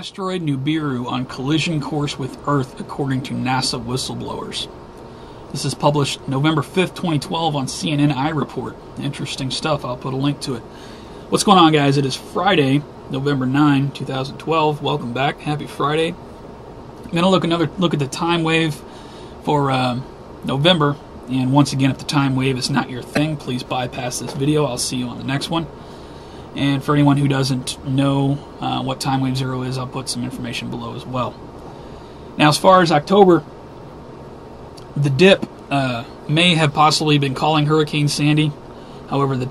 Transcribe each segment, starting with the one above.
Asteroid Nibiru on collision course with Earth, according to NASA whistleblowers. This is published November 5th, 2012 on CNN iReport. Interesting stuff. I'll put a link to it. What's going on, guys? It is Friday, November 9, 2012. Welcome back. Happy Friday. I'm going to look at the Timewave for November. And once again, if the Timewave is not your thing, please bypass this video. I'll see you on the next one. And for anyone who doesn't know what Timewave 0 is, I'll put some information below as well. Now, as far as October, the dip may have possibly been calling Hurricane Sandy. However, the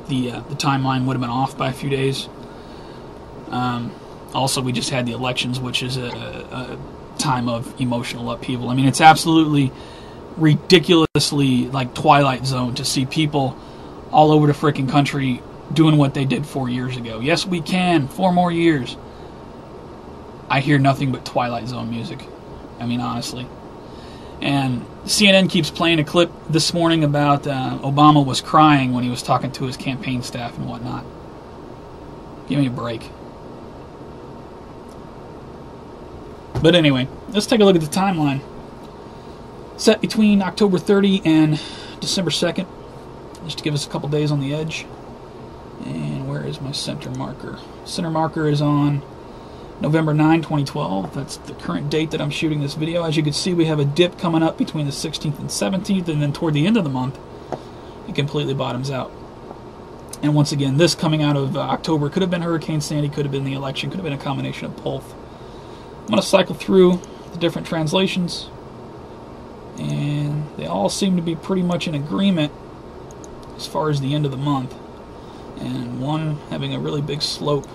timeline would have been off by a few days. Also, we just had the elections, which is a time of emotional upheaval. I mean, it's absolutely ridiculously like Twilight Zone to see people all over the freaking country doing what they did 4 years ago. Yes, we can. 4 more years. I hear nothing but Twilight Zone music. I mean, honestly. And CNN keeps playing a clip this morning about Obama was crying when he was talking to his campaign staff and whatnot. Give me a break. But anyway, let's take a look at the timeline. Set between October 30 and December 2nd. Just to give us a couple days on the edge. And where is my center marker? Center marker is on November 9, 2012. That's the current date that I'm shooting this video. As you can see, we have a dip coming up between the 16th and 17th, and then toward the end of the month, it completely bottoms out. And once again, this coming out of October could have been Hurricane Sandy, could have been the election, could have been a combination of both. I'm going to cycle through the different translations, and they all seem to be pretty much in agreement as far as the end of the month. And one having a really big slope.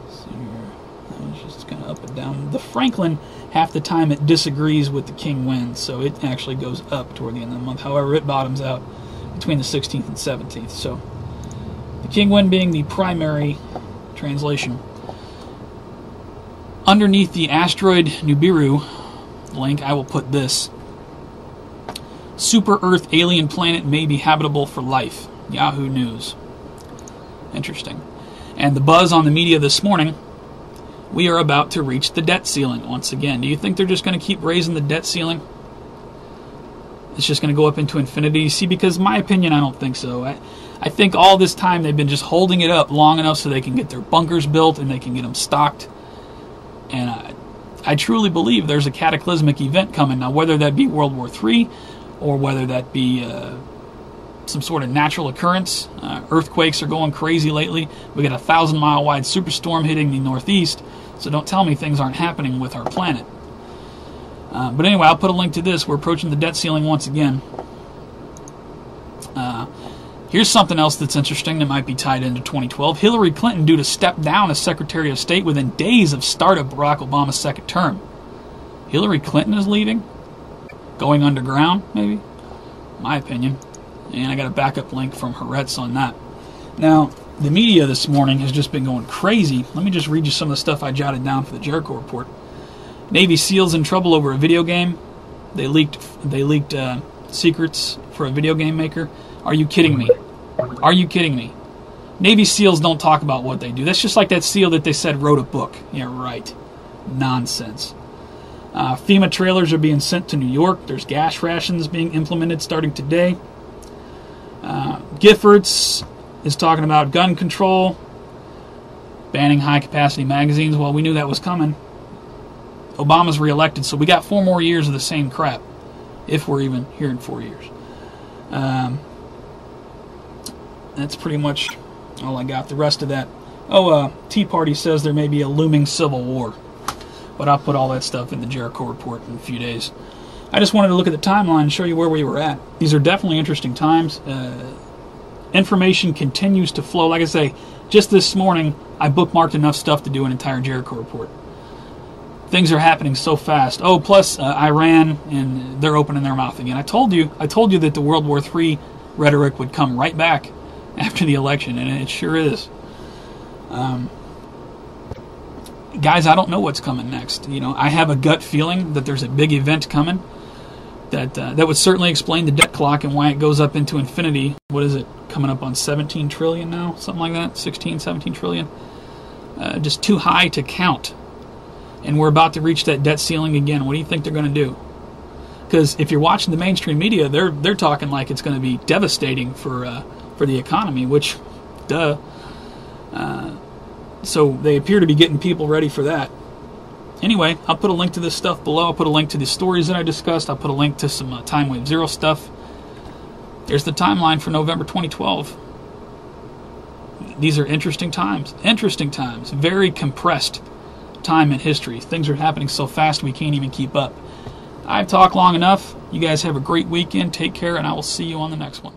So it's just kind of up and down. The Franklin, half the time it disagrees with the King wind, so it actually goes up toward the end of the month. However, it bottoms out between the 16th and 17th. So the King wind being the primary translation. Underneath the Asteroid Nibiru link, I will put this. Super Earth alien planet may be habitable for life. Yahoo News. Interesting. And the buzz on the media this morning, we are about to reach the debt ceiling once again. Do you think they're just going to keep raising the debt ceiling? It's just going to go up into infinity? See, because in my opinion, I don't think so. I think all this time they've been just holding it up long enough so they can get their bunkers built and they can get them stocked. And I truly believe there's a cataclysmic event coming. Now, whether that be World War III, or whether that be some sort of natural occurrence. Earthquakes are going crazy lately. We got a 1,000-mile wide superstorm hitting the northeast, so don't tell me things aren't happening with our planet. But anyway, I'll put a link to this. We're approaching the debt ceiling once again. Here's something else that's interesting that might be tied into 2012. Hillary Clinton due to step down as Secretary of State within days of start of Barack Obama's second term. Hillary Clinton is leaving? Going underground, maybe? My opinion. And I got a backup link from Herretz on that. Now, the media this morning has just been going crazy. Let me just read you some of the stuff I jotted down for the Jericho Report. Navy SEALs in trouble over a video game. They leaked secrets for a video game maker. Are you kidding me? Are you kidding me? Navy SEALs don't talk about what they do. That's just like that SEAL that they said wrote a book. Yeah, right. Nonsense. FEMA trailers are being sent to New York. There's gas rations being implemented starting today. Giffords is talking about gun control, banning high-capacity magazines. Well, we knew that was coming. Obama's reelected, so we got 4 more years of the same crap, if we're even here in 4 years. That's pretty much all I got. The rest of that. Tea Party says there may be a looming civil war. But I'll put all that stuff in the Jericho Report in a few days. I just wanted to look at the timeline and show you where we were at. These are definitely interesting times. Information continues to flow. Like I say, just this morning, I bookmarked enough stuff to do an entire Jericho Report. Things are happening so fast. Oh, plus Iran, and they're opening their mouth again. I told you that the World War III rhetoric would come right back after the election, and it sure is. Guys, I don't know what's coming next. You know, I have a gut feeling that there's a big event coming that would certainly explain the debt clock and why it goes up into infinity. What is it, coming up on 17 trillion now? Something like that? 16, 17 trillion? just too high to count. And we're about to reach that debt ceiling again. What do you think they're going to do? Because if you're watching the mainstream media, they're talking like it's going to be devastating for the economy, which, duh. So they appear to be getting people ready for that. Anyway, I'll put a link to this stuff below. I'll put a link to the stories that I discussed. I'll put a link to some Timewave Zero stuff. There's the timeline for November 2012. These are interesting times. Interesting times. Very compressed time in history. Things are happening so fast we can't even keep up. I've talked long enough. You guys have a great weekend. Take care, and I will see you on the next one.